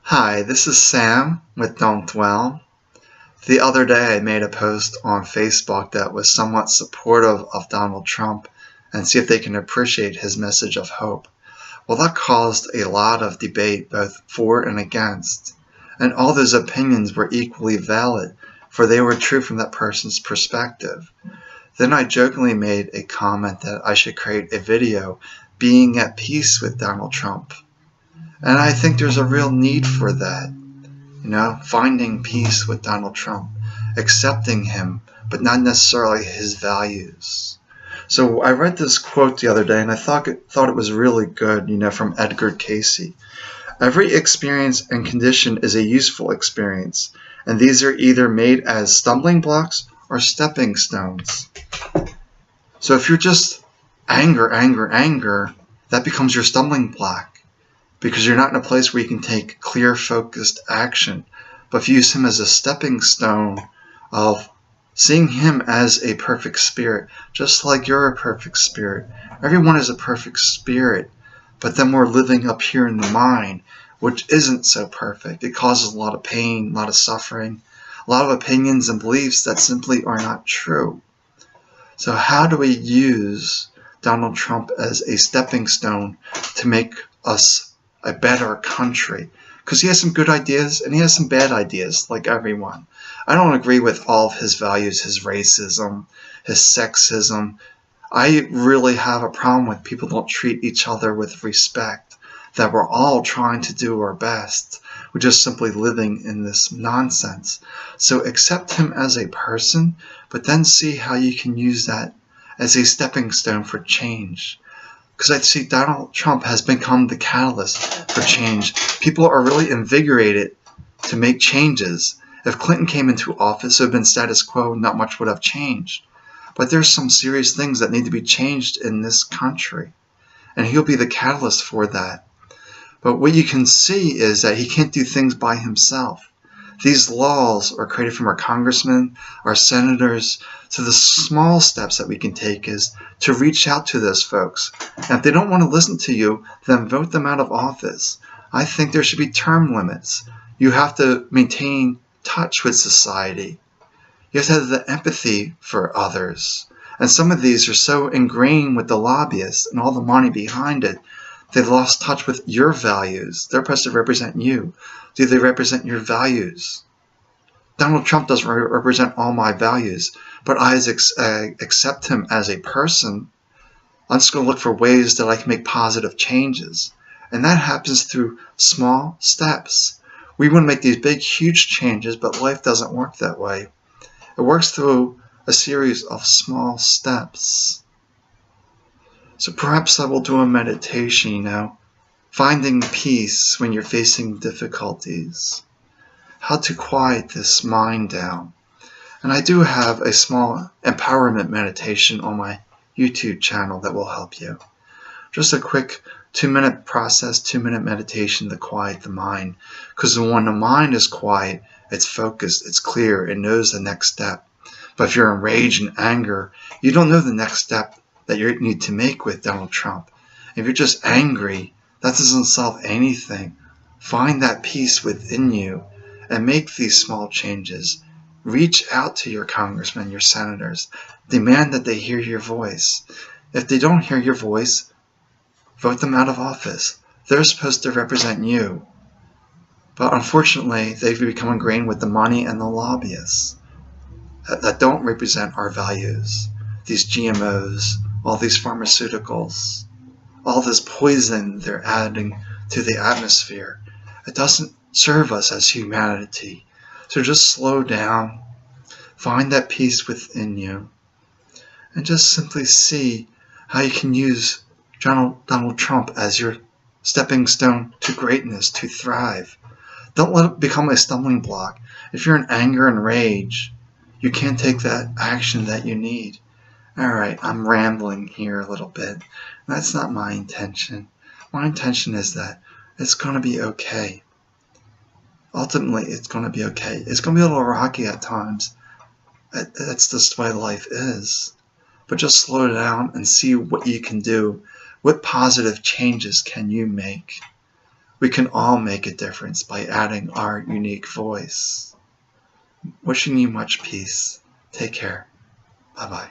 Hi, this is Sam with Don't Dwell. The other day I made a post on Facebook that was somewhat supportive of Donald Trump and see if they can appreciate his message of hope. Well, that caused a lot of debate both for and against, and all those opinions were equally valid, for they were true from that person's perspective. Then I jokingly made a comment that I should create a video being at peace with Donald Trump. And I think there's a real need for that. Finding peace with Donald Trump, accepting him, but not necessarily his values. So I read this quote the other day, and I thought it was really good, from Edgar Casey. Every experience and condition is a useful experience, and these are either made as stumbling blocks or stepping stones. So if you're just anger, that becomes your stumbling block, because you're not in a place where you can take clear, focused action. But if you use him as a stepping stone of seeing him as a perfect spirit, just like you're a perfect spirit. Everyone is a perfect spirit, but then we're living up here in the mind, which isn't so perfect. It causes a lot of pain, a lot of suffering, a lot of opinions and beliefs that simply are not true. So how do we use Donald Trump as a stepping stone to make us a better country? Because he has some good ideas and he has some bad ideas, like everyone. I don't agree with all of his values, his racism, his sexism. I really have a problem with people don't treat each other with respect, that we're all trying to do our best. We're just simply living in this nonsense. So accept him as a person, but then see how you can use that as a stepping stone for change. Because I see Donald Trump has become the catalyst for change. People are really invigorated to make changes. If Clinton came into office, it would have been status quo, not much would have changed. But there's some serious things that need to be changed in this country, and he'll be the catalyst for that. But what you can see is that he can't do things by himself. These laws are created from our congressmen, our senators. So the small steps that we can take is to reach out to those folks. And if they don't want to listen to you, then vote them out of office. I think there should be term limits. You have to maintain touch with society. You have to have the empathy for others. And some of these are so ingrained with the lobbyists and all the money behind it, they've lost touch with your values. They're supposed to represent you. Do they represent your values? Donald Trump doesn't represent all my values, but I accept him as a person. I'm just going to look for ways that I can make positive changes. And that happens through small steps. We want to make these big, huge changes, but life doesn't work that way. It works through a series of small steps. So perhaps I will do a meditation, finding peace when you're facing difficulties, how to quiet this mind down. And I do have a small empowerment meditation on my YouTube channel that will help you. Just a quick 2-minute process, 2-minute meditation to quiet the mind. Because when the mind is quiet, it's focused, it's clear, it knows the next step. But if you're in rage and anger, you don't know the next step that you need to make with Donald Trump. If you're just angry, that doesn't solve anything. Find that peace within you and make these small changes. Reach out to your congressmen, your senators. Demand that they hear your voice. If they don't hear your voice, vote them out of office. They're supposed to represent you. But unfortunately, they've become ingrained with the money and the lobbyists that don't represent our values. These GMOs, all these pharmaceuticals, all this poison they're adding to the atmosphere. It doesn't serve us as humanity. So just slow down, find that peace within you, and just simply see how you can use Donald Trump as your stepping stone to greatness, to thrive. Don't let it become a stumbling block. If you're in anger and rage, you can't take that action that you need. Alright, I'm rambling here a little bit. That's not my intention. My intention is that it's going to be okay. Ultimately, it's going to be okay. It's going to be a little rocky at times. That's just the way life is. But just slow down and see what you can do. What positive changes can you make? We can all make a difference by adding our unique voice. Wishing you much peace. Take care. Bye-bye.